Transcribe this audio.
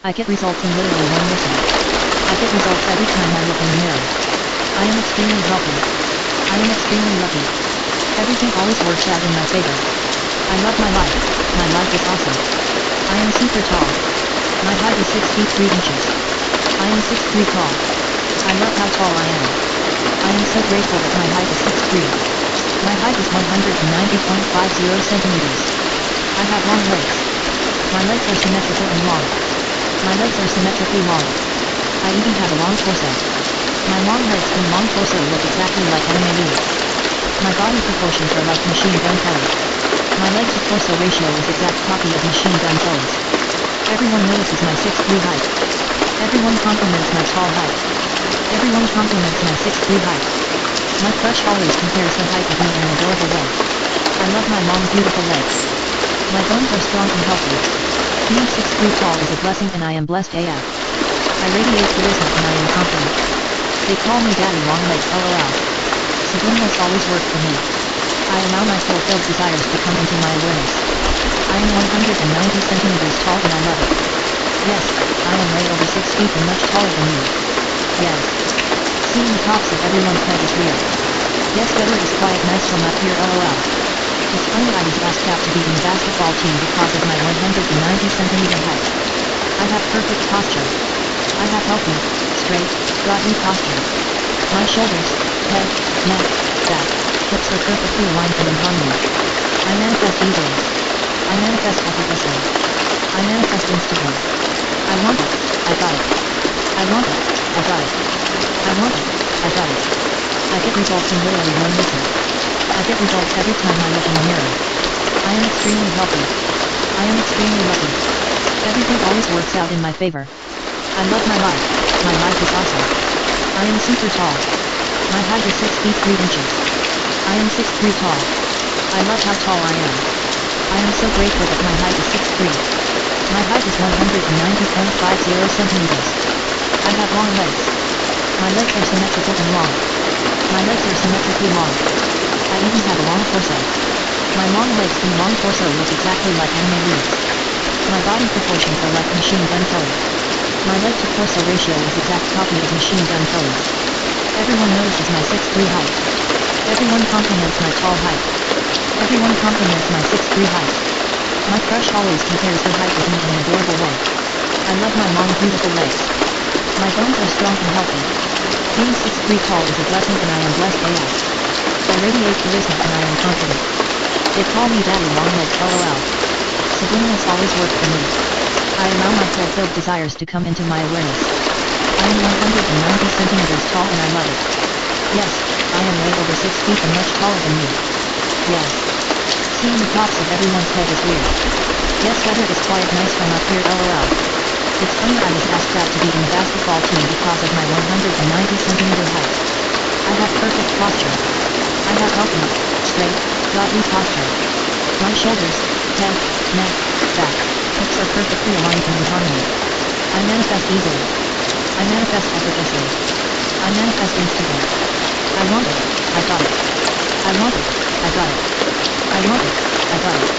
I get results in literally one listen. I get results every time I look in the mirror. I am extremely healthy. I am extremely lucky. Everything always works out in my favor. I love my life. My life is awesome. I am super tall. My height is 6 feet 3 inches. I am 6'3" tall. I love how tall I am. I am so grateful that my height is 6'3". My height is 190.50 centimeters. I have long legs. My legs are symmetrical and long. My legs are symmetrically long. I even have a long torso. My long legs and long torso look exactly like anime leads. My body proportions are like Machine Gun Kelly. My leg to torso ratio is exact copy of Machine Gun Kelly's. Everyone notices my 6'3" height. Everyone compliments my tall height. Everyone compliments my 6'3" height. My crush always compares her height with me in an adorable way. I love my long beautiful legs. My bones are strong and healthy. Being 6'3" tall is a blessing and I am blessed AF. I radiate charisma and I am confident. They call me Daddy Longlegs LOL. Subliminals always work for me. I allow my fulfilled desires to come into my awareness. I am 190 centimeters tall and I love it. Yes, I am way over 6 feet and much taller than you. Yes. Seeing the tops of everyone's head is weird. Yes, weather is quiet nice from up here LOL. It's funny I was asked out to be in the basketball team because of my 190 centimeter height. I have perfect posture. I have healthy, straight, godly posture. My shoulders, head, neck, back, hips are perfectly aligned and in harmony. I manifest easily. I manifest effortlessly. I manifest instantly. I want it, I got it. I want it, I got it. I want it, I got it. I get results in literally one listen. I get results every time I look in the mirror. I am extremely healthy. I am extremely lucky. Everything always works out in my favor. I love my life. My life is awesome. I am super tall. My height is 6 feet 3 inches. I am 6'3" tall. I love how tall I am. I am so grateful that my height is 6'3". My height is 190.50 centimeters. I have long legs. My legs are symmetrical and long. My legs are symmetrically long. I even have a long torso. My long legs and long torso look exactly like anime leads. My body proportions are like Machine Gun Kelly. My leg to torso ratio is exact copy of Machine Gun Kelly's. Everyone notices my 6'3" height. Everyone compliments my tall height. Everyone compliments my 6'3" height. My crush always compares her height with me in an adorable way. I love my long beautiful legs. My bones are strong and healthy. Being 6'3" tall is a blessing and I am blessed AF. I radiate charisma and I am confident. They call me Daddy Longlegs LOL. Subliminals always work for me. I allow my fulfilled desires to come into my awareness. I am 190 centimeters tall and I love it. Yes, I am way over 6 feet and much taller than you. Yes. Seeing the tops of everyone's head is weird. Yes, weather is quiet nice from up here LOL. It's funny I was asked out to be in the basketball team because of my 190 centimeter height. I have perfect posture. I have healthy, straight, godly posture. My shoulders, head, neck, back, hips are perfectly aligned and in harmony. I manifest easily. I manifest effortlessly. I manifest instantly. I want it, I got it. I want it, I got it. I want it, I got it.